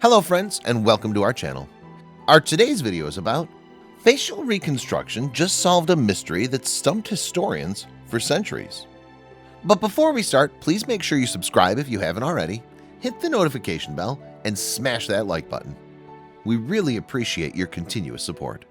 Hello friends and welcome to our channel. Our today's video is about facial reconstruction just solved a mystery that stumped historians for centuries. But before we start, please make sure you subscribe if you haven't already, hit the notification bell, and smash that like button. We really appreciate your continuous support.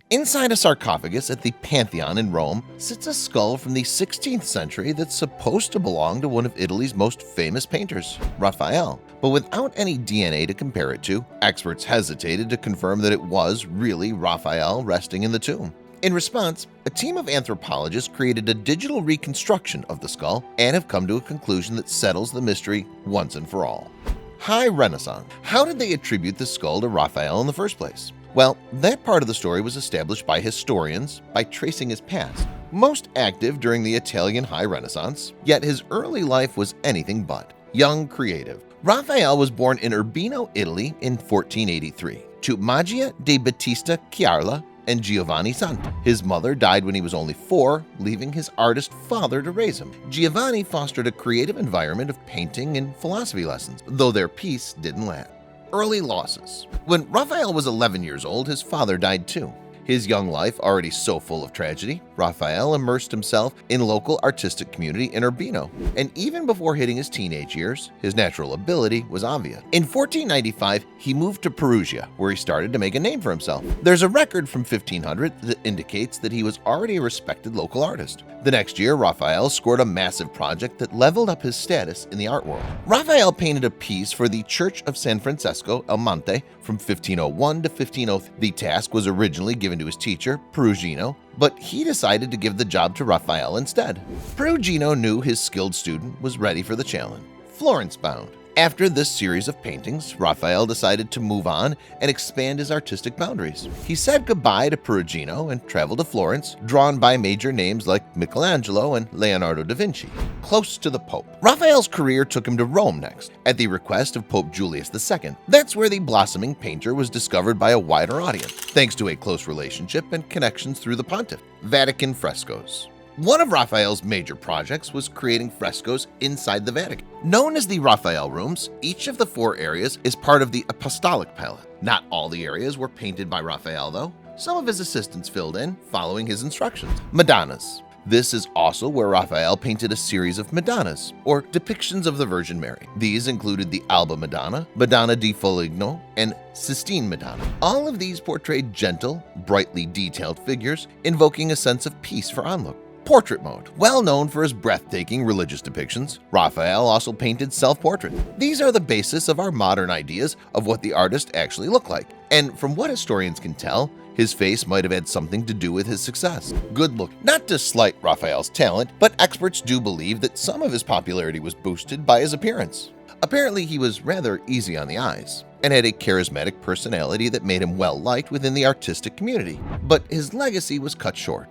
Inside a sarcophagus at the Pantheon in Rome sits a skull from the 16th century that's supposed to belong to one of Italy's most famous painters, Raphael. But without any DNA to compare it to, experts hesitated to confirm that it was really Raphael resting in the tomb. In response, a team of anthropologists created a digital reconstruction of the skull and have come to a conclusion that settles the mystery once and for all. High Renaissance. How did they attribute the skull to Raphael in the first place? Well, that part of the story was established by historians by tracing his past, most active during the Italian High Renaissance, yet his early life was anything but young, creative. Raphael was born in Urbino, Italy in 1483 to Magia de Battista Chiarla and Giovanni Santi. His mother died when he was only 4, leaving his artist father to raise him. Giovanni fostered a creative environment of painting and philosophy lessons, though their peace didn't last. Early losses. When Raphael was 11 years old, his father died too. His young life already so full of tragedy, Raphael immersed himself in local artistic community in Urbino, and even before hitting his teenage years, his natural ability was obvious. In 1495, he moved to Perugia, where he started to make a name for himself. There's a record from 1500 that indicates that he was already a respected local artist. The next year, Raphael scored a massive project that leveled up his status in the art world. Raphael painted a piece for the Church of San Francesco El Monte from 1501 to 1503. The task was originally given to his teacher, Perugino, but he decided to give the job to Raphael instead. Perugino knew his skilled student was ready for the challenge. Florence Bound. After this series of paintings, Raphael decided to move on and expand his artistic boundaries. He said goodbye to Perugino and traveled to Florence, drawn by major names like Michelangelo and Leonardo da Vinci, close to the Pope. Raphael's career took him to Rome next, at the request of Pope Julius II. That's where the blossoming painter was discovered by a wider audience, thanks to a close relationship and connections through the pontiff. Vatican Frescoes. One of Raphael's major projects was creating frescoes inside the Vatican. Known as the Raphael Rooms, each of the 4 areas is part of the Apostolic Palette. Not all the areas were painted by Raphael though. Some of his assistants filled in, following his instructions. Madonnas. This is also where Raphael painted a series of Madonnas, or depictions of the Virgin Mary. These included the Alba Madonna, Madonna di Foligno, and Sistine Madonna. All of these portrayed gentle, brightly detailed figures, invoking a sense of peace for onlook. Portrait mode. Well known for his breathtaking religious depictions, Raphael also painted self-portrait. These are the basis of our modern ideas of what the artist actually looked like, and from what historians can tell, his face might have had something to do with his success. Good look. Not to slight Raphael's talent, but experts do believe that some of his popularity was boosted by his appearance. Apparently, he was rather easy on the eyes and had a charismatic personality that made him well-liked within the artistic community. But his legacy was cut short.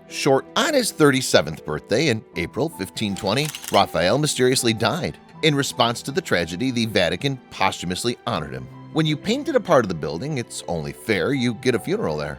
On his 37th birthday in April 1520, Raphael mysteriously died. In response to the tragedy, the Vatican posthumously honored him. When you painted a part of the building, it's only fair you get a funeral there.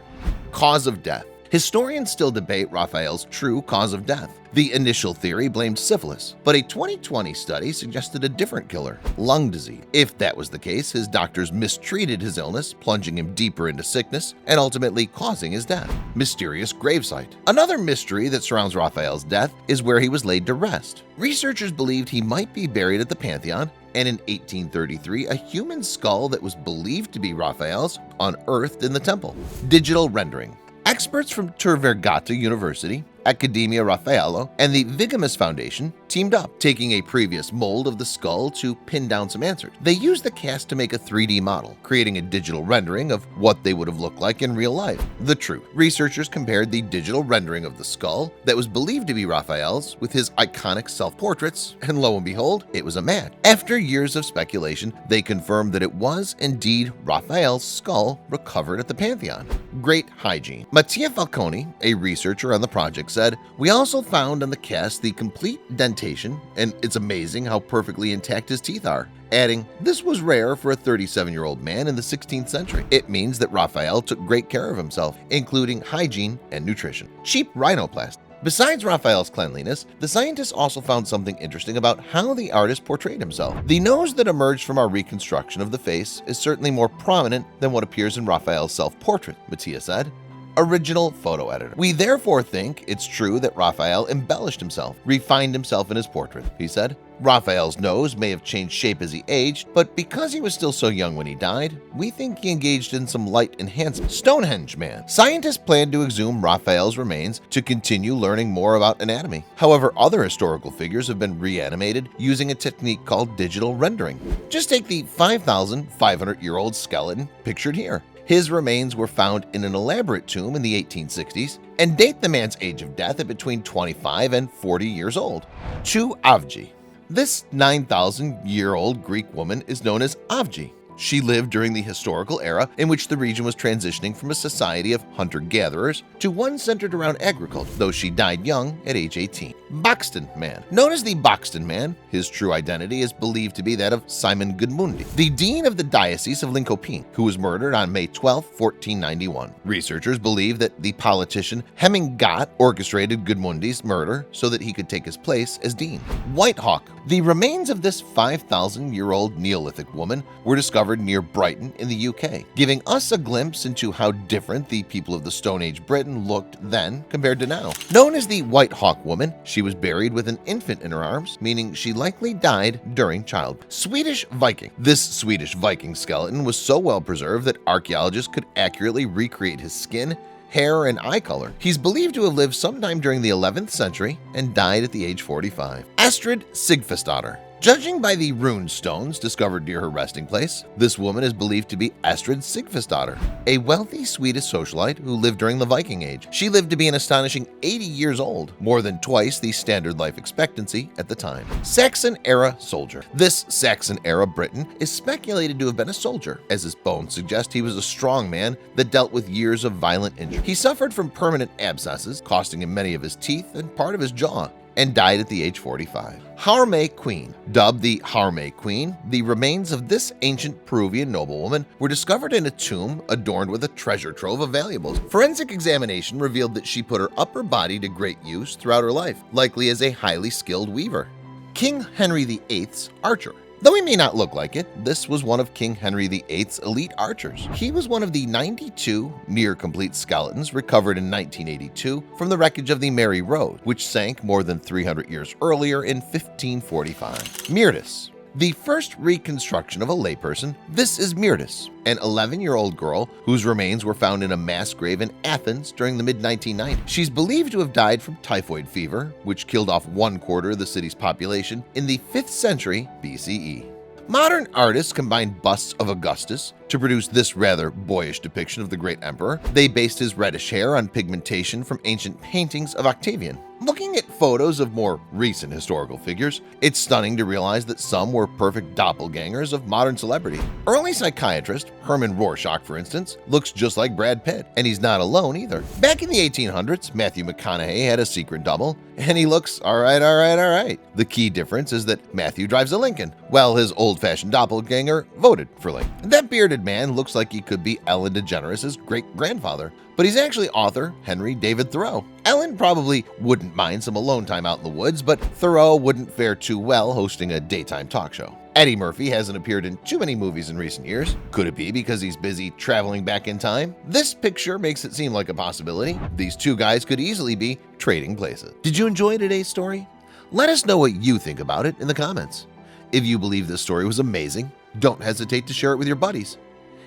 Cause of death. Historians still debate Raphael's true cause of death. The initial theory blamed syphilis, but a 2020 study suggested a different killer, lung disease. If that was the case, his doctors mistreated his illness, plunging him deeper into sickness and ultimately causing his death. Mysterious gravesite. Another mystery that surrounds Raphael's death is where he was laid to rest. Researchers believed he might be buried at the Pantheon, and in 1833, a human skull that was believed to be Raphael's unearthed in the temple. Digital rendering. Experts from Tor Vergata University, Accademia Raffaello, and the Vigamus Foundation teamed up, taking a previous mold of the skull to pin down some answers. They used the cast to make a 3D model, creating a digital rendering of what they would have looked like in real life. The truth. Researchers compared the digital rendering of the skull that was believed to be Raphael's with his iconic self-portraits, and lo and behold, it was a match. After years of speculation, they confirmed that it was indeed Raphael's skull recovered at the Pantheon. Great hygiene. Mattia Falconi, a researcher on the project, said, "We also found on the cast the complete dentation, and it's amazing how perfectly intact his teeth are," adding, "This was rare for a 37-year-old man in the 16th century. It means that Raphael took great care of himself, including hygiene and nutrition." Cheap rhinoplasty. Besides Raphael's cleanliness, the scientists also found something interesting about how the artist portrayed himself. The nose that emerged from our reconstruction of the face is certainly more prominent than what appears in Raphael's self-portrait, Mattia said. Original photo editor. We therefore think it's true that Raphael embellished himself, refined himself in his portrait, he said. Raphael's nose may have changed shape as he aged, but because he was still so young when he died, we think he engaged in some light enhancement. Stonehenge man. Scientists plan to exhume Raphael's remains to continue learning more about anatomy. However, other historical figures have been reanimated using a technique called digital rendering. Just take the 5,500-year-old skeleton pictured here. His remains were found in an elaborate tomb in the 1860s and date the man's age of death at between 25 and 40 years old. Chu Avgi. This 9,000-year-old Greek woman is known as Avgi. She lived during the historical era in which the region was transitioning from a society of hunter-gatherers to one centered around agriculture, though she died young at age 18. Boxton man. Known as the Boxton man, his true identity is believed to be that of Simon Gudmundi, the dean of the Diocese of Linköping, who was murdered on May 12, 1491. Researchers believe that the politician Hemming Gott orchestrated Gudmundi's murder so that he could take his place as dean. White Hawk. The remains of this 5,000-year-old Neolithic woman were discovered near Brighton in the UK, giving us a glimpse into how different the people of the Stone Age Britain looked then compared to now. Known as the White Hawk woman, she was buried with an infant in her arms, meaning she likely died during childbirth. Swedish Viking. This Swedish Viking skeleton was so well preserved that archaeologists could accurately recreate his skin, hair, and eye color. He's believed to have lived sometime during the 11th century and died at the age 45. Astrid Sigfis. Judging by the rune stones discovered near her resting place, this woman is believed to be Astrid Sigfis, a wealthy Swedish socialite who lived during the Viking Age. She lived to be an astonishing 80 years old, more than twice the standard life expectancy at the time. Saxon-era soldier. This Saxon-era Briton is speculated to have been a soldier, as his bones suggest he was a strong man that dealt with years of violent injury. He suffered from permanent abscesses, costing him many of his teeth and part of his jaw, and died at the age 45. Harme Queen. Dubbed the Harme Queen, the remains of this ancient Peruvian noblewoman were discovered in a tomb adorned with a treasure trove of valuables. Forensic examination revealed that she put her upper body to great use throughout her life, likely as a highly skilled weaver. King Henry VIII's archer. Though he may not look like it, this was one of King Henry VIII's elite archers. He was one of the 92 near-complete skeletons recovered in 1982 from the wreckage of the Mary Road, which sank more than 300 years earlier in 1545. Mirdus. The first reconstruction of a layperson, this is Mirdus, an 11-year-old girl whose remains were found in a mass grave in Athens during the mid-1990s. She's believed to have died from typhoid fever, which killed off 1/4 of the city's population in the 5th century BCE. Modern artists combined busts of Augustus to produce this rather boyish depiction of the great emperor. They based his reddish hair on pigmentation from ancient paintings of Octavian. Looking at photos of more recent historical figures, it's stunning to realize that some were perfect doppelgangers of modern celebrity. Early psychiatrist Herman Rorschach, for instance, looks just like Brad Pitt, and he's not alone either. Back in the 1800s, Matthew McConaughey had a secret double, and he looks all right. The key difference is that Matthew drives a Lincoln, while his old-fashioned doppelganger voted for Lincoln. That bearded man looks like he could be Ellen DeGeneres' great-grandfather, but he's actually author Henry David Thoreau. Ellen probably wouldn't mind some alone time out in the woods, but Thoreau wouldn't fare too well hosting a daytime talk show. Eddie Murphy hasn't appeared in too many movies in recent years. Could it be because he's busy traveling back in time? This picture makes it seem like a possibility. These two guys could easily be trading places. Did you enjoy today's story? Let us know what you think about it in the comments. If you believe this story was amazing, don't hesitate to share it with your buddies.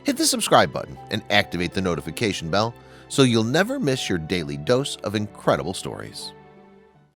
Hit the subscribe button and activate the notification bell so you'll never miss your daily dose of incredible stories.